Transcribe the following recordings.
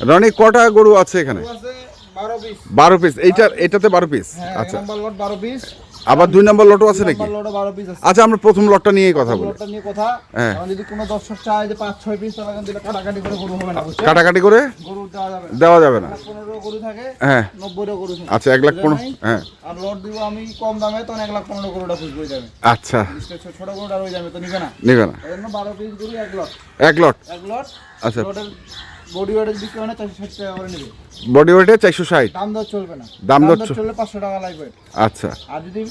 রনি কটা গরু আছে এখানে? গরু আছে 12 পিস। 12 পিস। এটাতে 12 পিস। হ্যাঁ, আচ্ছা, এক নম্বর লট 12 পিস। আবার 2 নম্বর লটও আছে নাকি? নম্বর লটে 12 পিস আছে। আচ্ছা, আমরা প্রথম লটটা নিয়েই কথা বলি। লটটা নিয়ে কথা। হ্যাঁ। এখন যদি কোনো দর্শক চায় যে 5-6 পিস তাহলে কিন্তু কাটাকাটি করে গরু হবে না, বুঝছেন? কাটাকাটি করে গরু দেওয়া যাবে না। দেওয়া যাবে না। 15 গরু থাকে, হ্যাঁ, 90 গরু থাকে। আচ্ছা, 1,15,000। হ্যাঁ, আর লট দিব আমি কম দামে, তখন 1,15,000 গরুটা খুঁজবো যাবে। আচ্ছা, ছোট গরুটা রয়ে যাবে তো নিবে না। নেবে না। এজন্য 12 পিস গরু এক লট। এক লট। এক লট। আচ্ছা, লটের বডি ওয়েটের বিক্রি হয় না 460 টাকা করে নেবে। বডি ওয়েটে 460। দাম দর চলবে না। দাম দর চললে 500 টাকা লাগবে। আচ্ছা, আর যদি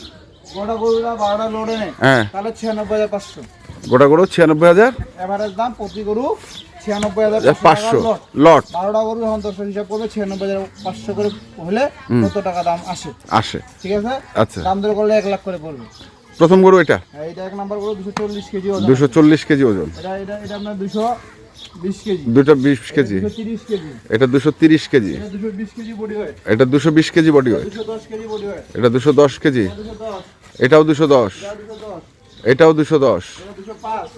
গোটা গরুটা 12টা লোডে নেয় হ্যাঁ, তাহলে 96,500। গোটা গরু 96,000। এভারেজ দাম প্রতি গরু 96,500 500 লট। লট 12টা গরু যখন দর্শক হিসাব করবে 96,500 করে হলে কত টাকা দাম আসে, আসে। ঠিক আছে? আচ্ছা, দাম দর করলে 1 লাখ করে পড়বে। প্রথম গরু এটা হ্যাঁ, এটা এক নাম্বার গরু 240 কেজি ওজন। 240 কেজি ওজন। এটা এটা এটা আপনার 220 কেজি। দুটো 20 কেজি। 230 কেজি। এটা 230 কেজি। এটা 220 কেজি বডি ওয়েট। এটা 220 KG body weight. 210 KG body weight. এটা 210 কেজি। এটা 210। এটাও 210। এটা 210। এটাও 210। এটা 205।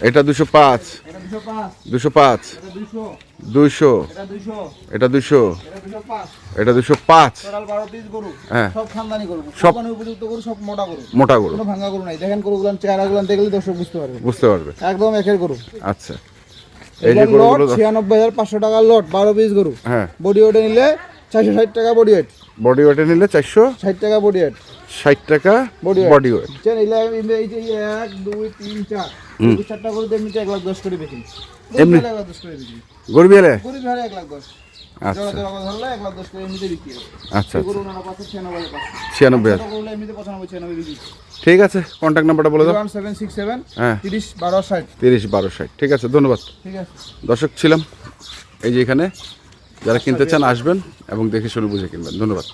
এটা 205। এটা 205। 205। এটা 200। 200। এটা 200। এটা 200। এটা 205। এটা 205। টোটাল 12 পিস গরু। হ্যাঁ। সব খানদানি গরু। সব কোরবানির উপযুক্ত গরু, সব মোটা গরু। মোটা গরু। কোনো ভাঙা গরু নাই। দেখেন গরুগুলান চেহারাগুলান দেখলে দর্শক বুঝতে পারবে। বুঝতে পারবে। একদম একের গরু। আচ্ছা, এই যে গরুগুলো 96,500 টাকার লট 12 পিস গরু। হ্যাঁ, বডি ওয়েটে নিলে 460 টাকা বডি ওয়েট। বডি ওয়েটে নিলে 60 টাকা বডি ওয়েট। 460 টাকা বডি বডি ওয়েট। চেন নিলে এই যে 1 2 3 4 এই চারটা গরু এমনিতে 1,10,000 করে বেশি। এমনি 1,10,000 করে বেশি। গরু বিয়ালে। গরু ভাড়া 1,10,000। আচ্ছা, জোড়া জোড়া ধরলে 1,10,000 করে এমনিতে বিক্রি হয়। আচ্ছা, গরু ওনারা পাচ্ছে 96,500। 96,000। ছোট গরু এমনিতে 95 বিক্রি। ঠিক আছে, কন্ট্যাক্ট নাম্বারটা বলে দাও। 01767 হ্যাঁ, 30 12 60। 30 12 60। ঠিক আছে, ধন্যবাদ। ঠিক আছে। দর্শক ছিলাম এই যে এখানে, যারা কিনতে চান আসবেন এবং দেখে শুনে বুঝে কিনবেন। ধন্যবাদ।